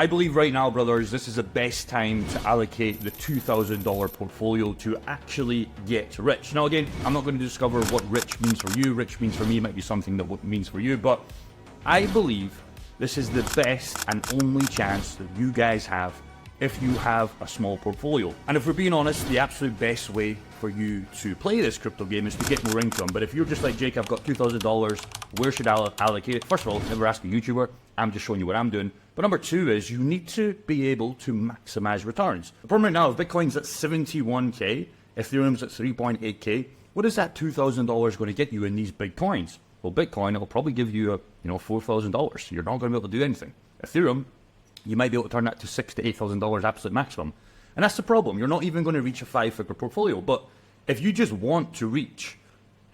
I believe right now, brothers, this is the best time to allocate the $2,000 portfolio to actually get rich. Now, again, I'm not going to discover what rich means for you. Rich means for me might be something that what means for you, but I believe this is the best and only chance that you guys have if you have a small portfolio. And if we're being honest, the absolute best way for you to play this crypto game is to get more income. But if you're just like, Jake, I've got $2,000, where should I allocate it? First of all, never ask a YouTuber. I'm just showing you what I'm doing. But number two is you need to be able to maximize returns. The problem right now, if Bitcoin's at 71K, Ethereum's at 3.8K, what is that $2,000 going to get you in these big coins? Well, Bitcoin, it'll probably give you $4,000. You're not going to be able to do anything. Ethereum, you might be able to turn that to $6,000 to $8,000 absolute maximum. And that's the problem. You're not even going to reach a 5-figure portfolio. But if you just want to reach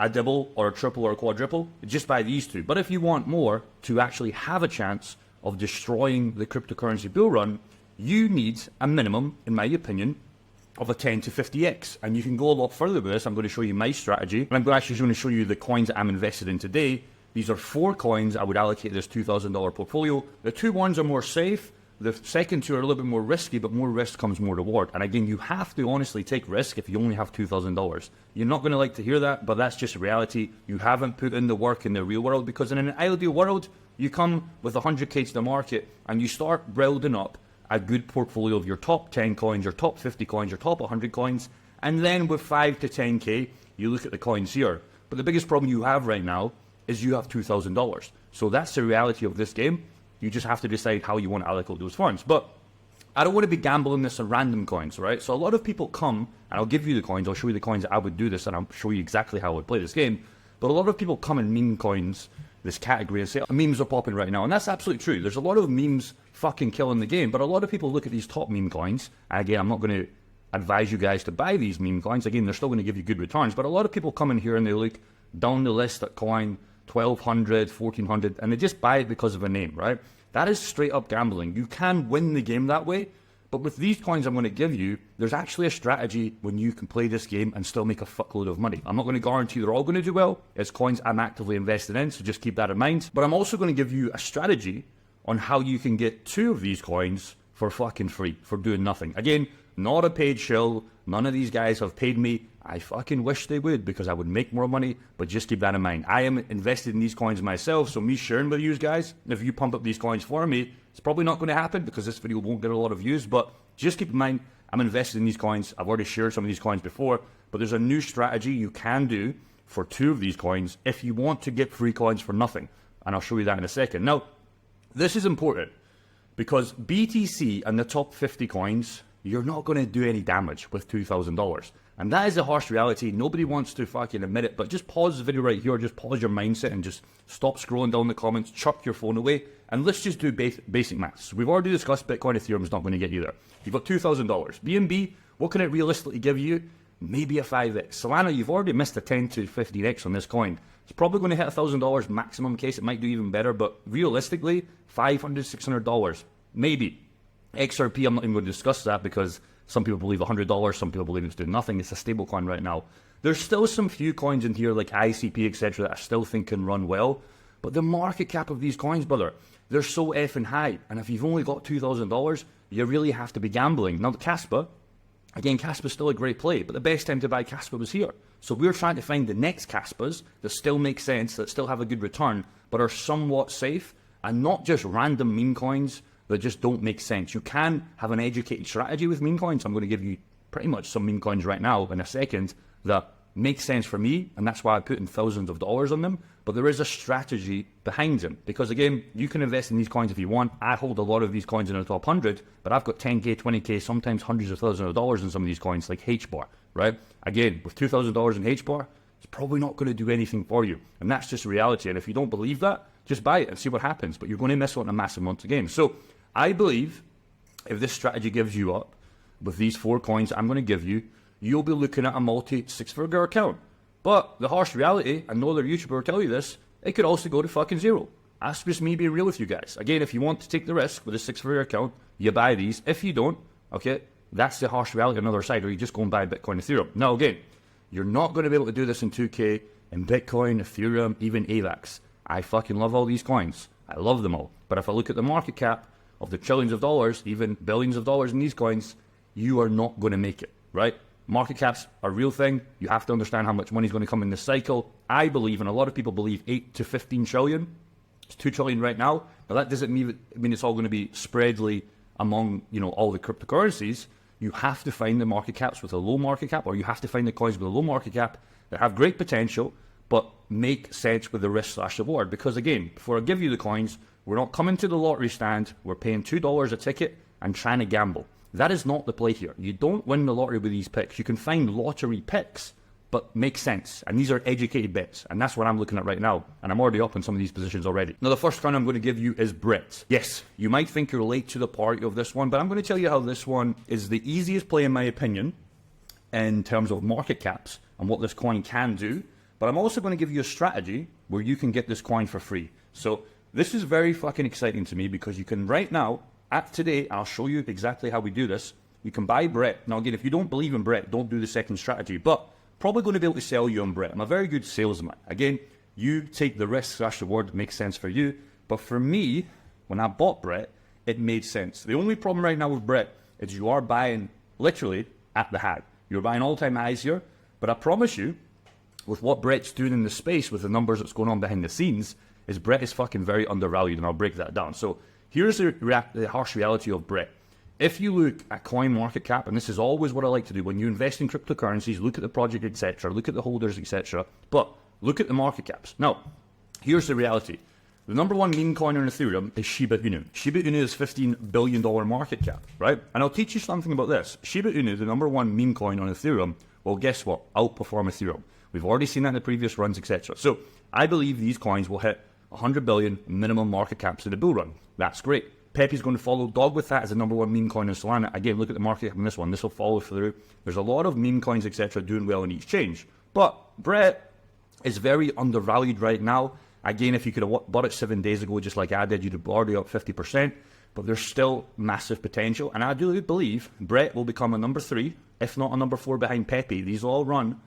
a double or a triple or a quadruple, just buy these two. But if you want more to actually have a chance of destroying the cryptocurrency bull run, you need a minimum, in my opinion, of a 10 to 50x. And you can go a lot further with this. I'm going to show you my strategy. And I'm actually going to show you the coins that I'm invested in today. These are 4 coins I would allocate this $2,000 portfolio. The 2 ones are more safe. The second 2 are a little bit more risky, but more risk comes more reward. And again, you have to honestly take risk if you only have $2,000. You're not going to like to hear that, but that's just reality. You haven't put in the work in the real world, because in an ideal world, you come with 100K to the market and you start building up a good portfolio of your top 10 coins, your top 50 coins, your top 100 coins. And then with 5 to 10K, you look at the coins here. But the biggest problem you have right now is you have $2,000. So that's the reality of this game. You just have to decide how you want to allocate those funds. But I don't want to be gambling this on random coins, right? So a lot of people come, and I'll give you the coins, I'll show you the coins that I would do this, and I'll show you exactly how I would play this game. But a lot of people come and meme coins, this category, and say, oh, memes are popping right now. And that's absolutely true. There's a lot of memes fucking killing the game. But a lot of people look at these top meme coins, and again, I'm not going to advise you guys to buy these meme coins. Again, they're still going to give you good returns. But a lot of people come in here and they look down the list at coin 1,200, 1,400, and they just buy it because of a name, right? That is straight up gambling. You can win the game that way, but with these coins I'm going to give you, there's actually a strategy when you can play this game and still make a fuckload of money. I'm not going to guarantee they're all going to do well. It's coins I'm actively invested in, so just keep that in mind. But I'm also going to give you a strategy on how you can get 2 of these coins for fucking free, for doing nothing. Again, not a paid shill. None of these guys have paid me. I fucking wish they would, because I would make more money, but just keep that in mind. I am invested in these coins myself, so me sharing with you guys, if you pump up these coins for me, it's probably not going to happen because this video won't get a lot of views, but just keep in mind, I'm invested in these coins. I've already shared some of these coins before, but there's a new strategy you can do for 2 of these coins if you want to get free coins for nothing, and I'll show you that in a second. Now, this is important because BTC and the top 50 coins, you're not going to do any damage with $2,000. And that is a harsh reality. Nobody wants to fucking admit it, but just pause the video right here, just pause your mindset and just stop scrolling down the comments, chuck your phone away, and let's just do basic maths. We've already discussed Bitcoin, Ethereum is not going to get you there. You've got $2,000. BNB, what can it realistically give you? Maybe a 5x. Solana, you've already missed a 10 to 15x on this coin. It's probably going to hit $1,000 maximum case. It might do even better, but realistically, $500, $600, maybe. XRP, I'm not even going to discuss that because some people believe $100, some people believe it's doing nothing. It's a stable coin right now. There's still some few coins in here like ICP, etc. that I still think can run well. But the market cap of these coins, brother, they're so effing high. And if you've only got $2,000, you really have to be gambling. Now, the Caspa, again, Caspa's still a great play, but the best time to buy Caspa was here. So we're trying to find the next Caspas that still make sense, that still have a good return, but are somewhat safe, and not just random meme coins that just don't make sense. You can have an educated strategy with meme coins. I'm going to give you pretty much some meme coins right now in a second that make sense for me, and that's why I put in thousands of dollars on them. But there is a strategy behind them, because again, you can invest in these coins if you want. I hold a lot of these coins in the top 100, but I've got 10k, 20k, sometimes hundreds of thousands of dollars in some of these coins, like HBAR, right? Again, with $2,000 in HBAR, it's probably not going to do anything for you, and that's just reality. And if you don't believe that, just buy it and see what happens, but you're going to miss out on a massive amount of games. So I believe if this strategy gives you up with these 4 coins I'm going to give you, you'll be looking at a multi-6-figure account. But the harsh reality, and no other YouTuber will tell you this, it could also go to fucking zero. That's just me being real with you guys. Again, if you want to take the risk with a 6-figure account, you buy these. If you don't, okay, that's the harsh reality on the other side, or you just go and buy Bitcoin, Ethereum. Now again, you're not going to be able to do this in 2K, in Bitcoin, Ethereum, even AVAX. I fucking love all these coins. I love them all. But if I look at the market cap, of the trillions of dollars, even billions of dollars in these coins, you are not going to make it, right? Market caps are a real thing. You have to understand how much money is going to come in this cycle. I believe, and a lot of people believe, 8 to 15 trillion. It's 2 trillion right now. Now that doesn't mean it's all going to be spreadly among, all the cryptocurrencies. You have to find the market caps with a low market cap, or you have to find the coins with a low market cap that have great potential, but make sense with the risk/reward. Because again, before I give you the coins, we're not coming to the lottery stand, we're paying $2 a ticket and trying to gamble. That is not the play here. You don't win the lottery with these picks. You can find lottery picks, but make sense. And these are educated bets. And that's what I'm looking at right now. And I'm already up in some of these positions already. Now, the first coin I'm going to give you is Brett. Yes, you might think you're late to the party of this one, but I'm going to tell you how this one is the easiest play, in my opinion, in terms of market caps and what this coin can do. But I'm also going to give you a strategy where you can get this coin for free. So this is very fucking exciting to me, because you can right now, at today, I'll show you exactly how we do this. You can buy Brett. Now again, if you don't believe in Brett, don't do the second strategy, but probably going to be able to sell you on Brett. I'm a very good salesman. Again, you take the risk/reward that makes sense for you. But for me, when I bought Brett, it made sense. The only problem right now with Brett is you are buying literally at the high. You're buying all-time highs here, but I promise you, with what Brett's doing in the space, with the numbers that's going on behind the scenes, is Brett is fucking very undervalued, and I'll break that down. So here's the harsh reality of Brett. If you look at coin market cap, and this is always what I like to do, when you invest in cryptocurrencies, look at the project, etc., look at the holders, etc., but look at the market caps. Now, here's the reality. The number one meme coin on Ethereum is Shiba Inu. Shiba Inu is $15 billion market cap, right? And I'll teach you something about this. Shiba Inu, the number one meme coin on Ethereum, well, guess what? Outperform Ethereum. We've already seen that in the previous runs, etc. So I believe these coins will hit 100 billion minimum market caps in the bull run. That's great. Pepe's going to follow dog with that as the number one meme coin in Solana. Again, look at the market cap on this one. This will follow through. There's a lot of meme coins, etc., doing well in each change. But Brett is very undervalued right now. Again, if you could have bought it 7 days ago, just like I did, you'd have already up 50%. But there's still massive potential. And I do believe Brett will become a number 3, if not a number 4 behind Pepe. These will all run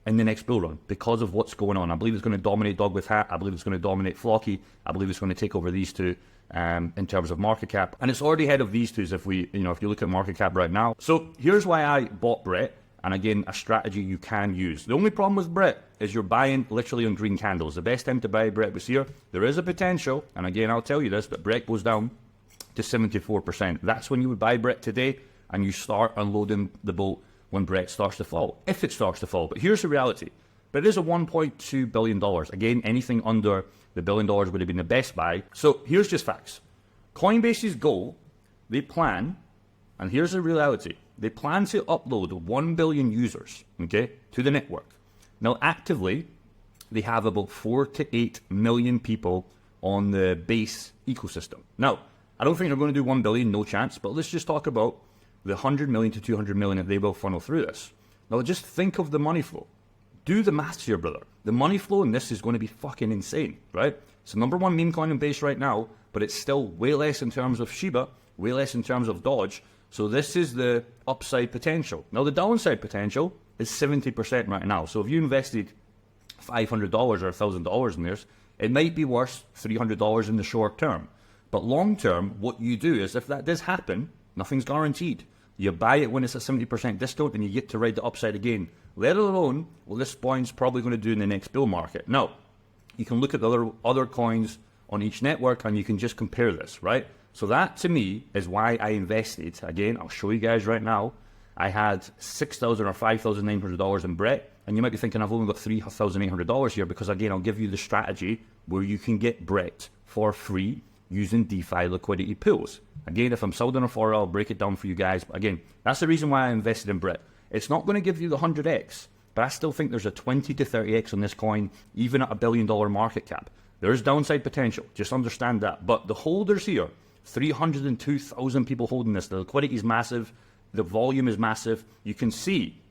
in the next bull run because of what's going on. I believe it's going to dominate Dog with Hat. I believe it's going to dominate Flocky. I believe it's going to take over these two in terms of market cap. And it's already ahead of these two if you look at market cap right now. So here's why I bought Brett. And again, a strategy you can use. The only problem with Brett is you're buying literally on green candles. The best time to buy Brett was here. There is a potential, and again, I'll tell you this, but Brett goes down to 74%. That's when you would buy Brett today, and you start unloading the boat when Brett starts to fall, if it starts to fall. But here's the reality. But it is a $1.2 billion. Again, anything under the $1 billion would have been the best buy. So here's just facts. Coinbase's goal, they plan, and here's the reality. They plan to upload 1 billion users, okay, to the network. Now, actively, they have about 4 to 8 million people on the base ecosystem. Now, I don't think they're going to do 1 billion, no chance, but let's just talk about the 100 million to 200 million that they will funnel through this. Now, just think of the money flow. Do the maths here, brother. The money flow in this is going to be fucking insane, right? It's the number one meme coin in base right now, but it's still way less in terms of Shiba, way less in terms of Dodge. So this is the upside potential. Now, the downside potential is 70% right now. So if you invested $500 or $1,000 in this, it might be worth $300 in the short term. But long term, what you do is, if that does happen, nothing's guaranteed. You buy it when it's a 70% discount and you get to ride the upside again. Let alone, well, this coin's probably going to do in the next bull market. Now, you can look at the other coins on each network and you can just compare this, right? So that, to me, is why I invested. Again, I'll show you guys right now. I had $6,000 or $5,900 in Brett, and you might be thinking I've only got $3,800 here because, again, I'll give you the strategy where you can get Brett for free using DeFi liquidity pools. Again, if I'm sold on a fora, I'll break it down for you guys. But again, that's the reason why I invested in Brett. It's not going to give you the 100x, but I still think there's a 20 to 30x on this coin, even at $1 billion market cap. There's downside potential, just understand that. But the holders here, 302,000 people holding this. The liquidity is massive. The volume is massive. You can see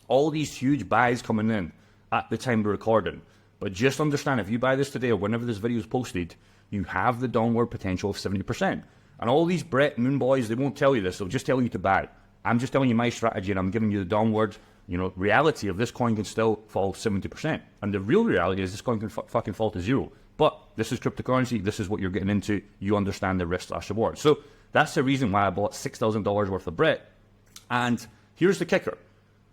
all these huge buys coming in at the time of recording. But just understand, if you buy this today or whenever this video is posted, you have the downward potential of 70%. And all these Brett Moon boys, they won't tell you this. They'll just tell you to buy. I'm just telling you my strategy, and I'm giving you the downward, reality of this coin can still fall 70%. And the real reality is this coin can fucking fall to zero. But this is cryptocurrency. This is what you're getting into. You understand the risk/reward. So That's the reason why I bought $6,000 worth of Brett. And here's the kicker.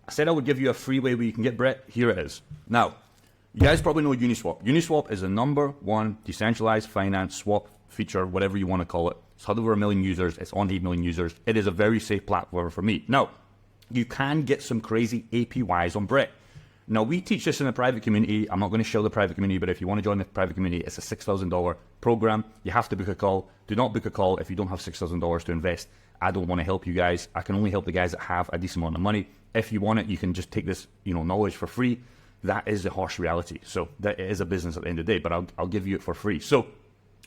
I said I would give you a free way where you can get Brett. Here it is. Now, you guys probably know Uniswap. Uniswap is the #1 decentralized finance swap feature, whatever you want to call it. It's had over 1 million users. It's on 8 million users. It is a very safe platform for me. Now, you can get some crazy APYs on Brett. Now, we teach this in the private community. I'm not going to show the private community, but if you want to join the private community, it's a $6,000 program. You have to book a call. Do not book a call if you don't have $6,000 to invest. I don't want to help you guys. I can only help the guys that have a decent amount of money. If you want it, you can just take this, knowledge for free. That is the harsh reality. So that is a business at the end of the day, but I'll give you it for free. So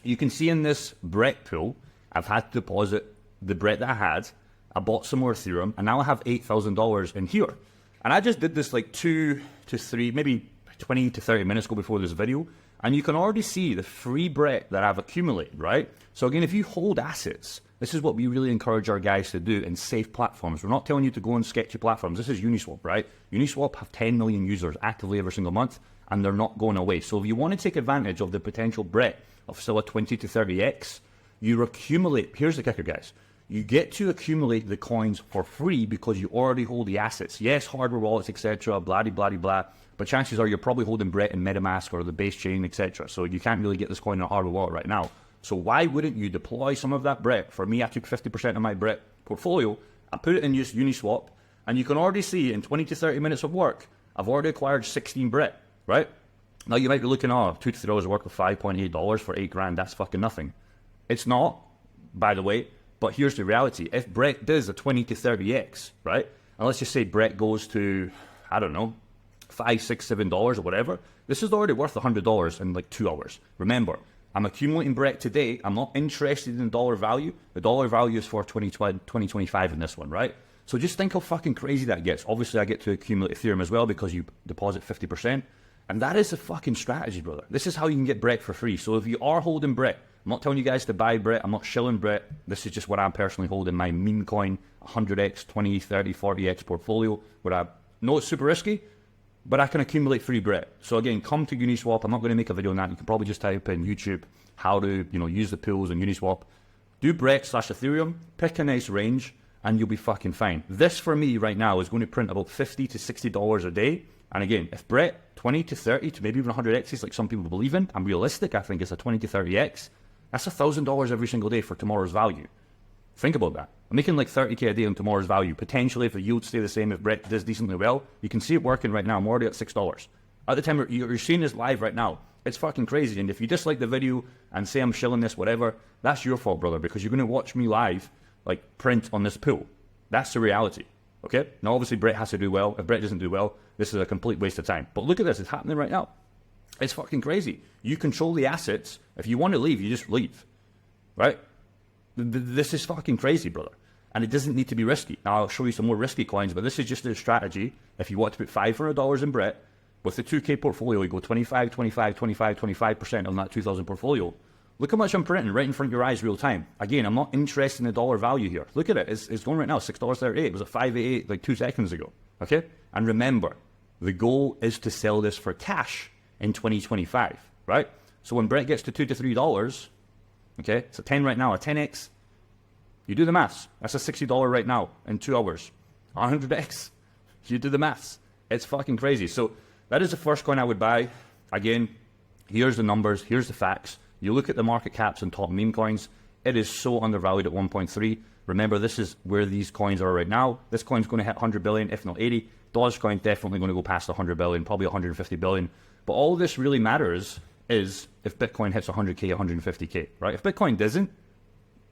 you can see in this Brett pool, I've had to deposit the Brett that I had. I bought some more Ethereum, and now I have $8,000 in here. And I just did this like 2 to 3, maybe 20 to 30 minutes ago before this video. And you can already see the free Brett that I've accumulated, right? So again, if you hold assets, this is what we really encourage our guys to do in safe platforms. We're not telling you to go on sketchy platforms. This is Uniswap, right? Uniswap have 10 million users actively every single month, and they're not going away. So if you want to take advantage of the potential Brett of still a 20 to 30x, you accumulate. Here's the kicker, guys. You get to accumulate the coins for free because you already hold the assets. Yes, hardware wallets, etc., blah, blah, blah, but chances are you're probably holding Brett in MetaMask or the base chain, etc. So you can't really get this coin in a hardware wallet right now. So why wouldn't you deploy some of that Brett? For me, I took 50% of my Brett portfolio, I put it in Uniswap, and you can already see in 20 to 30 minutes of work, I've already acquired 16 Brett, right? Now you might be looking, $2 to $3 worth of $5.8 for $8 grand, that's fucking nothing. It's not, by the way. But here's the reality. If Brett does a 20 to 30x, right? And let's just say Brett goes to, I don't know, $5, $6, $7 or whatever. This is already worth $100 in like 2 hours. Remember, I'm accumulating Brett today. I'm not interested in dollar value. The dollar value is for 2025 in this one, right? So just think how fucking crazy that gets. Obviously, I get to accumulate Ethereum as well because you deposit 50%. And that is a fucking strategy, brother. This is how you can get Brett for free. So if you are holding Brett, I'm not telling you guys to buy Brett. I'm not shilling Brett. This is just what I'm personally holding, my meme coin, 100x, 20, 30, 40x portfolio, where I know it's super risky, but I can accumulate free Brett. So again, come to Uniswap. I'm not going to make a video on that. You can probably just type in YouTube how to use the pools on Uniswap. Do Brett/Ethereum, pick a nice range, and you'll be fucking fine. This for me right now is going to print about $50 to $60 a day. And again, if Brett 20 to 30 to maybe even 100x is like some people believe in, I'm realistic. I think it's a 20 to 30x. That's $1,000 every single day for tomorrow's value. Think about that. I'm making like 30k a day on tomorrow's value. Potentially, if the yields stay the same, if Brett does decently well, you can see it working right now. I'm already at $6. At the time you're seeing this live right now, it's fucking crazy. And if you dislike the video and say I'm shilling this, whatever, that's your fault, brother, because you're going to watch me live, like print on this pool. That's the reality. Okay? Now, obviously, Brett has to do well. If Brett doesn't do well, this is a complete waste of time. But look at this. It's happening right now. It's fucking crazy. You control the assets. If you want to leave, you just leave. Right? This is fucking crazy, brother. And it doesn't need to be risky. Now, I'll show you some more risky coins, but this is just a strategy. If you want to put $500 in Brett, with the 2K portfolio, you go 25, 25, 25, 25% on that 2,000 portfolio. Look how much I'm printing right in front of your eyes real time. Again, I'm not interested in the dollar value here. Look at it. It's going right now, $6.38. It was at $5.88 like 2 seconds ago. Okay? And remember, the goal is to sell this for cash in 2025, right? So when Brett gets to $2 to $3, okay, it's a 10 right now, a 10x. You do the maths. That's a $60 right now in 2 hours. 100x. You do the maths. It's fucking crazy. So that is the first coin I would buy. Again, here's the numbers. Here's the facts. You look at the market caps and top meme coins. It is so undervalued at 1.3. Remember, this is where these coins are right now. This coin's going to hit 100 billion, if not 80. Dogecoin definitely going to go past 100 billion, probably 150 billion. But all this really matters is if Bitcoin hits 100k, 150k, right? If Bitcoin doesn't,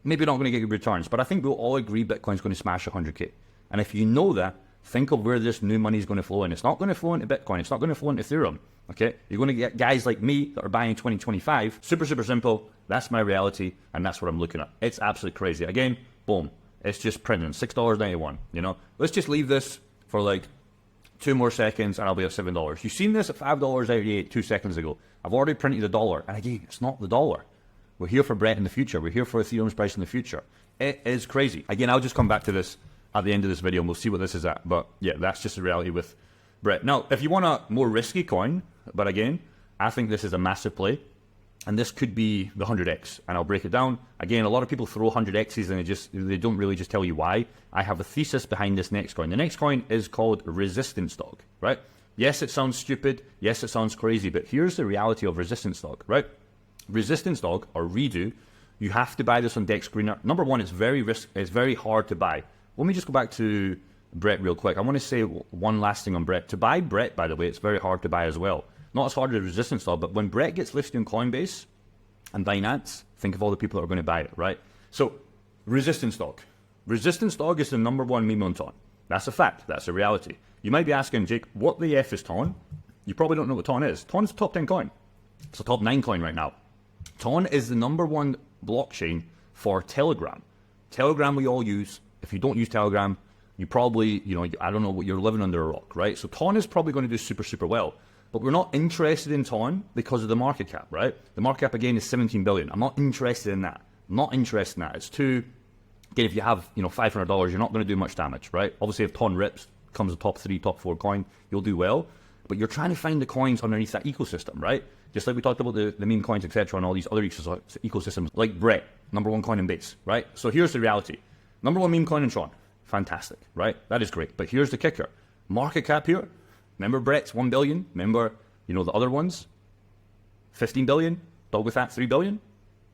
maybe not going to get good returns. But I think we'll all agree Bitcoin's going to smash 100k. And if you know that, think of where this new money is going to flow in. It's not going to flow into Bitcoin. It's not going to flow into Ethereum. Okay? You're going to get guys like me that are buying 2025. Super, super simple. That's my reality, and that's what I'm looking at. It's absolutely crazy. Again, boom. It's just printing. $6.91, you know? Let's just leave this for like 2 more seconds, and I'll be at $7. You've seen this at $5.88 2 seconds ago. I've already printed the dollar. And again, it's not the dollar. We're here for Brett in the future. We're here for Ethereum's price in the future. It is crazy. Again, I'll just come back to this at the end of this video, and we'll see what this is at. But yeah, that's just the reality with Brett. Now, if you want a more risky coin, but again, I think this is a massive play. And this could be the 100x, and I'll break it down. Again, a lot of people throw 100x's and they don't really just tell you why. I have a thesis behind this next coin. The next coin is called resistance dog, right? Yes, it sounds stupid. Yes, it sounds crazy, but here's the reality of resistance dog, right? Resistance dog, or redo, you have to buy this on Dex Screener. Number one, it's very hard to buy. Let me just go back to Brett real quick. I want to say one last thing on Brett. To buy Brett, by the way, it's very hard to buy as well. Not as hard as resistance dog, but when Brett gets listed on Coinbase and Binance, think of all the people that are going to buy it, right? So, resistance dog. Resistance dog is the number one meme on Ton. That's a fact. That's a reality. You might be asking, Jake, what the F is Ton? You probably don't know what Ton is. Ton is a top 10 coin. It's a top 9 coin right now. Ton is the number one blockchain for Telegram. Telegram we all use. If you don't use Telegram, you probably, I don't know what, you're living under a rock, right? So Ton is probably going to do super, super well. But we're not interested in Ton because of the market cap, right? The market cap, again, is 17 billion. I'm not interested in that. I'm not interested in that. It's too, again, if you have, $500, you're not going to do much damage, right? Obviously, if Ton rips, becomes a top 3, top 4 coin, you'll do well. But you're trying to find the coins underneath that ecosystem, right? Just like we talked about the meme coins, etc., and all these other ecosystems, like Brett, number one coin in base, right? So here's the reality. Number one meme coin in Tron. Fantastic, right? That is great. But here's the kicker. Market cap here. Remember Brett's 1 billion? Remember, the other ones? 15 billion? Dog with that, 3 billion?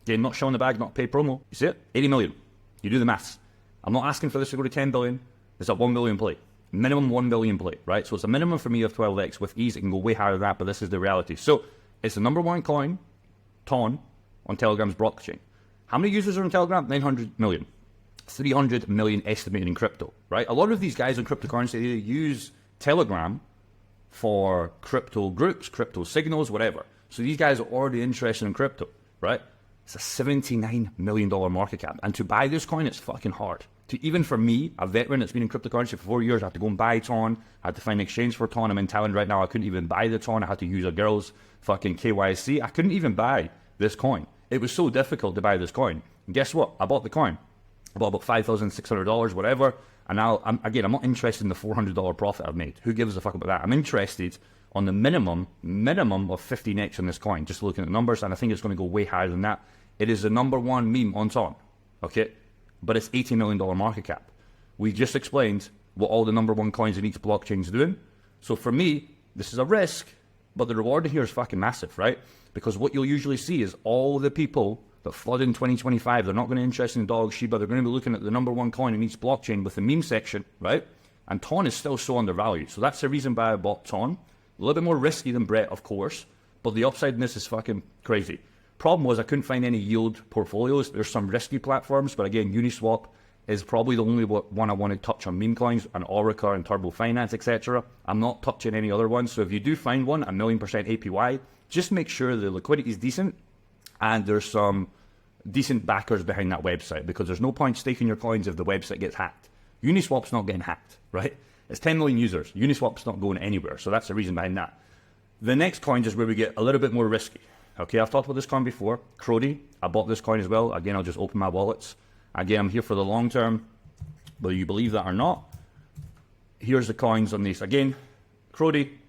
Again, not showing the bag, not paid promo. You see it? 80 million. You do the maths. I'm not asking for this to go to 10 billion. It's a 1 billion play. Minimum 1 billion play, right? So it's a minimum for me of 12x. With ease, it can go way higher than that, but this is the reality. So it's the number one coin, Ton, on Telegram's blockchain. How many users are on Telegram? 900 million. 300 million estimated in crypto, right? A lot of these guys on cryptocurrency, they use Telegram for crypto groups, crypto signals, whatever. So these guys are already interested in crypto, right? It's a $79 million market cap. And to buy this coin, it's fucking hard. Even for me, a veteran that's been in cryptocurrency for 4 years, I had to go and buy Ton. I had to find an exchange for Ton. I'm in Thailand right now. I couldn't even buy the Ton. I had to use a girl's fucking KYC. I couldn't even buy this coin. It was so difficult to buy this coin. And guess what? I bought the coin. I bought about $5,600, whatever. And now, I'm not interested in the $400 profit I've made. Who gives a fuck about that? I'm interested on the minimum of 15x on this coin, just looking at the numbers, and I think it's going to go way higher than that. It is the number one meme on Ton, okay? But it's $80 million market cap. We just explained what all the number one coins in each blockchain is doing. So for me, this is a risk, but the reward here is fucking massive, right? Because what you'll usually see is all the people that flood in 2025, they're not going to be interested in dog, Shiba, they're going to be looking at the number one coin in each blockchain with the meme section, right? And Ton is still so undervalued. So that's the reason why I bought Ton. A little bit more risky than Brett, of course, but the upside in this is fucking crazy. Problem was I couldn't find any yield portfolios. There's some risky platforms, but again, Uniswap is probably the only one I want to touch on meme coins, and Orica and Turbo Finance, etc. I'm not touching any other ones. So if you do find one, 1,000,000% APY, just make sure the liquidity is decent and there's some decent backers behind that website, because there's no point staking your coins if the website gets hacked. Uniswap's not getting hacked, right? It's 10 million users. Uniswap's not going anywhere, so that's the reason behind that. The next coin is where we get a little bit more risky. Okay, I've talked about this coin before. Cody, I bought this coin as well. Again, I'll just open my wallets. Again, I'm here for the long term, whether you believe that or not. Here's the coins on these. Again, Cody,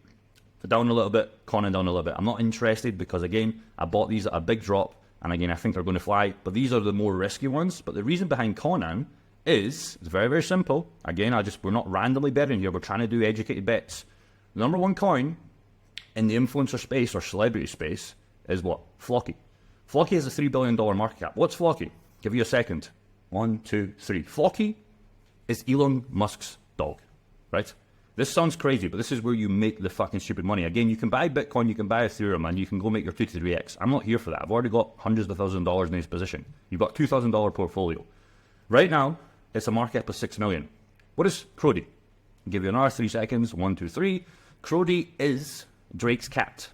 down a little bit, Conan down a little bit. I'm not interested because, again, I bought these at a big drop, and again, I think they're going to fly. But these are the more risky ones. But the reason behind Conan is, it's very, very simple. Again, we're not randomly betting here. We're trying to do educated bets. The number one coin in the influencer space or celebrity space is what? Flocky. Flocky has a $3 billion market cap. What's Flocky? Give you a second. 1, 2, 3. Flocky is Elon Musk's dog, right? This sounds crazy, but this is where you make the fucking stupid money. Again, you can buy Bitcoin, you can buy Ethereum, and you can go make your 2 to 3x. I'm not here for that. I've already got hundreds of thousands of dollars in this position. You've got $2,000 portfolio. Right now, it's a market cap of 6 million. What is Crody? I'll give you another 3 seconds. 1, 2, 3. Crody is Drake's cat.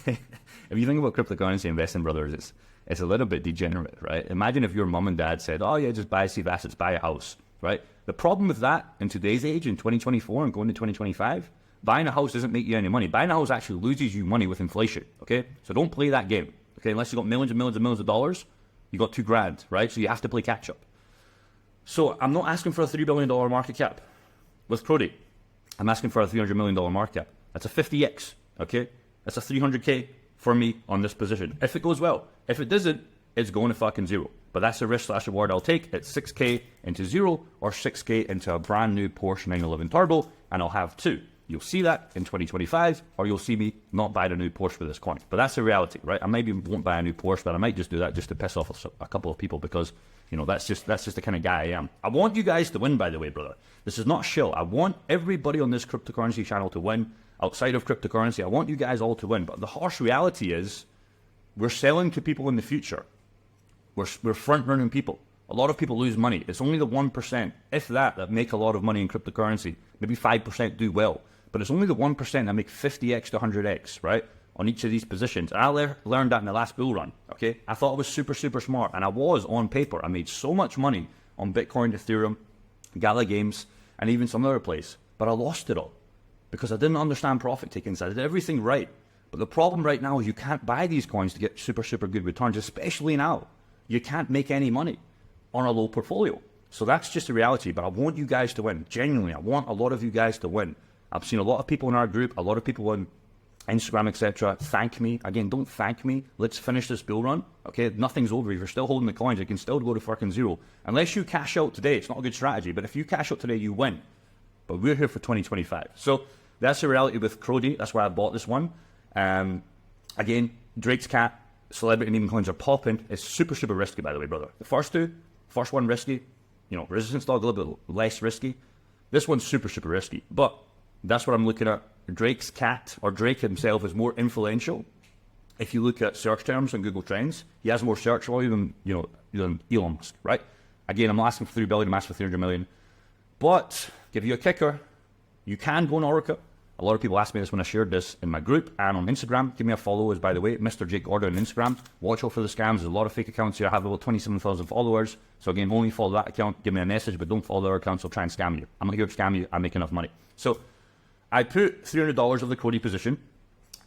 If you think about cryptocurrency investing, brothers, it's a little bit degenerate, right? Imagine if your mom and dad said, oh yeah, just buy safe assets, buy a house, right? The problem with that in today's age, in 2024 and going to 2025, buying a house doesn't make you any money. Buying a house actually loses you money with inflation, okay? So don't play that game, okay? Unless you got millions and millions and millions of dollars, you got $2,000, right? So you have to play catch up. So I'm not asking for a $3 billion market cap with Crody. I'm asking for a $300 million market cap. That's a 50x, okay? That's a 300K, for me on this position. If it goes well. If it doesn't, it's going to fucking zero. But that's the risk / reward I'll take. It's 6k into zero or 6k into a brand new Porsche 911 Turbo, and I'll have two. You'll see that in 2025, or you'll see me not buy a new Porsche for this coin. But that's the reality, right? I maybe won't buy a new Porsche, but I might just do that just to piss off a couple of people because, you know, that's just the kind of guy I am. I want you guys to win, by the way, brother. This is not shill. I want everybody on this cryptocurrency channel to win. Outside of cryptocurrency, I want you guys all to win. But the harsh reality is we're selling to people in the future. We're front-running people. A lot of people lose money. It's only the 1%, if that make a lot of money in cryptocurrency. Maybe 5% do well. But it's only the 1% that make 50x to 100x, right, on each of these positions. And I learned that in the last bull run, okay? I thought I was super, super smart, and I was on paper. I made so much money on Bitcoin, Ethereum, Gala Games, and even some other place. But I lost it all because I didn't understand profit takings. I did everything right. But the problem right now is you can't buy these coins to get super, super good returns, especially now. You can't make any money on a low portfolio. So that's just the reality. But I want you guys to win. Genuinely, I want a lot of you guys to win. I've seen a lot of people in our group, a lot of people on Instagram, etc. thank me. Again, don't thank me. Let's finish this bull run. Okay, nothing's over. If you're still holding the coins, it can still go to fucking zero. Unless you cash out today, it's not a good strategy. But if you cash out today, you win. But we're here for 2025. So that's the reality with Cody. That's why I bought this one. Again, Drake's Cat, celebrity meme coins are popping. It's super, super risky, by the way, brother. The first one risky. You know, resistance dog a little bit less risky. This one's super, super risky. But that's what I'm looking at. Drake's Cat, or Drake himself, is more influential. If you look at search terms on Google Trends, he has more search volume than Elon Musk, right? Again, I'm not asking for $3 billion, I'm asking for 300 million. But give you a kicker, you can go on Orica. A lot of people asked me this when I shared this in my group and on Instagram. Give me a follow, as by the way, Mr. Jake Gordon on Instagram. Watch out for the scams. There's a lot of fake accounts here. I have about 27,000 followers. So again, only follow that account. Give me a message, but don't follow their accounts. They'll try and scam you. I'm not here to scam you. I make enough money. So I put $300 of the Cody position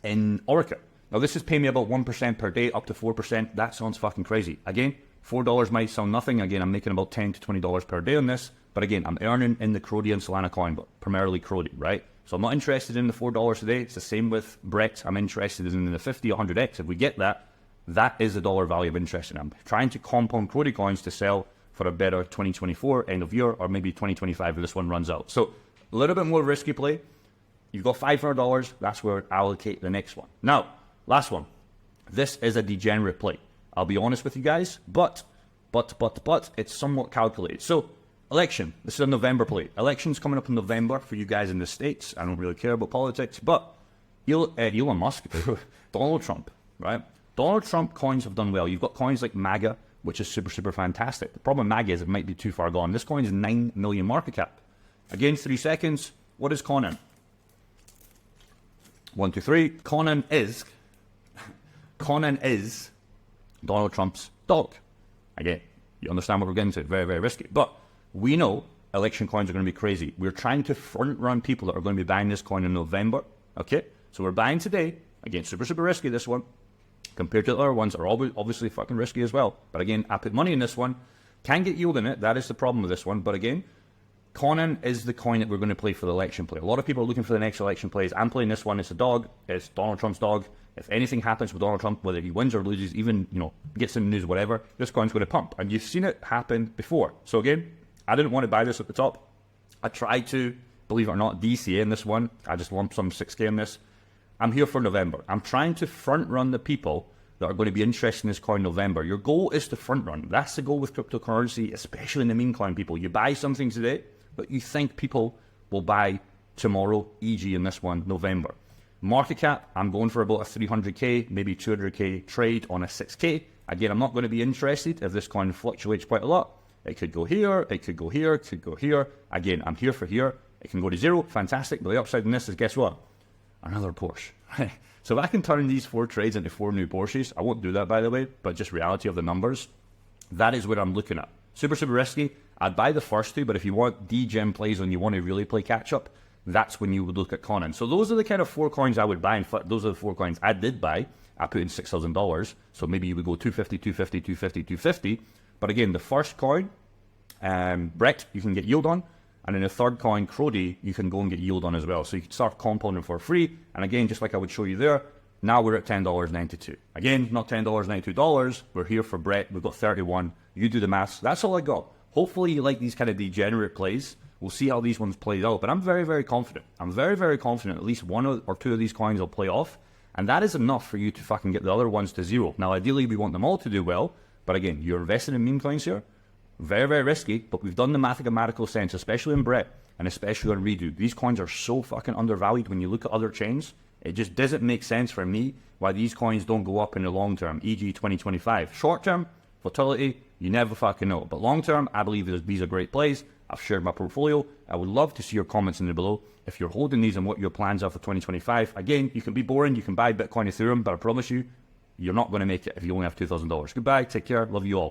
in Orica. Now this is paying me about 1% per day, up to 4%. That sounds fucking crazy. Again, $4 might sound nothing. Again, I'm making about $10 to $20 per day on this. But again, I'm earning in the Cody and Solana coin, but primarily Cody, right? So I'm not interested in the $4 today. It's the same with Brett. I'm interested in the 50 or 100x. If we get that, that is the dollar value I'm interested in. I'm trying to compound Cody coins to sell for a better 2024 end of year, or maybe 2025 if this one runs out. So a little bit more risky play. You've got $500. That's where I allocate the next one. Now, last one. This is a degenerate play. I'll be honest with you guys, but it's somewhat calculated. So election. This is a November play. Election's coming up in November for you guys in the States. I don't really care about politics, but Elon Musk, Donald Trump, right? Donald Trump coins have done well. You've got coins like MAGA, which is super, super fantastic. The problem with MAGA is it might be too far gone. This coin is 9 million market cap. Again, 3 seconds. What is Conan? 1, 2, 3. Conan is Donald Trump's dog. Again, you understand what we're getting to. Very, very risky. But we know election coins are going to be crazy. We're trying to front run people that are going to be buying this coin in November. Okay? So we're buying today. Again, super, super risky, this one. Compared to the other ones are obviously fucking risky as well. But again, I put money in this one. Can get yield in it. That is the problem with this one. But again, Conan is the coin that we're going to play for the election play. A lot of people are looking for the next election plays. I'm playing this one. It's a dog. It's Donald Trump's dog. If anything happens with Donald Trump, whether he wins or loses, even, gets in the news, whatever, this coin's going to pump. And you've seen it happen before. So again, I didn't want to buy this at the top. I tried to, believe it or not, DCA in this one. I just lumped some 6K in this. I'm here for November. I'm trying to front run the people that are going to be interested in this coin in November. Your goal is to front run. That's the goal with cryptocurrency, especially in the meme coin people. You buy something today, but you think people will buy tomorrow, e.g. in this one, November. Market cap, I'm going for about a 300K, maybe 200K trade on a 6K. Again, I'm not going to be interested if this coin fluctuates quite a lot. It could go here, it could go here, it could go here. Again, I'm here for here. It can go to zero, fantastic. But the upside in this is, guess what? Another Porsche. So if I can turn these 4 trades into 4 new Porsches, I won't do that, by the way, but just reality of the numbers, that is what I'm looking at. Super, super risky. I'd buy the first 2, but if you want D-gem plays and you want to really play catch-up, that's when you would look at Conan. So those are the kind of 4 coins I would buy. In fact, those are the 4 coins I did buy. I put in $6,000. So maybe you would go 250, 250, 250, 250. But again, the first coin, Brett, you can get yield on. And then the third coin, Cody, you can go and get yield on as well. So you can start compounding for free. And again, just like I would show you there, Now we're at $10.92. Again, not $10.92. We're here for Brett. We've got 31. You do the maths. That's all I got. Hopefully you like these kind of degenerate plays. We'll see how these ones play out. But I'm very, very confident. I'm very, very confident at least one or two of these coins will play off. And that is enough for you to fucking get the other ones to zero. Now, ideally, we want them all to do well. But again, you're investing in meme coins here. Very, very risky. But we've done the mathematical sense, especially in Brett and especially on Redo. These coins are so fucking undervalued when you look at other chains. It just doesn't make sense for me why these coins don't go up in the long term, e.g. 2025. Short term, volatility, you never fucking know. But long term, I believe these are great plays. I've shared my portfolio. I would love to see your comments in the below. If you're holding these and what your plans are for 2025. Again, you can be boring, you can buy Bitcoin, Ethereum, but I promise you, you're not going to make it if you only have $2,000. Goodbye, take care, love you all.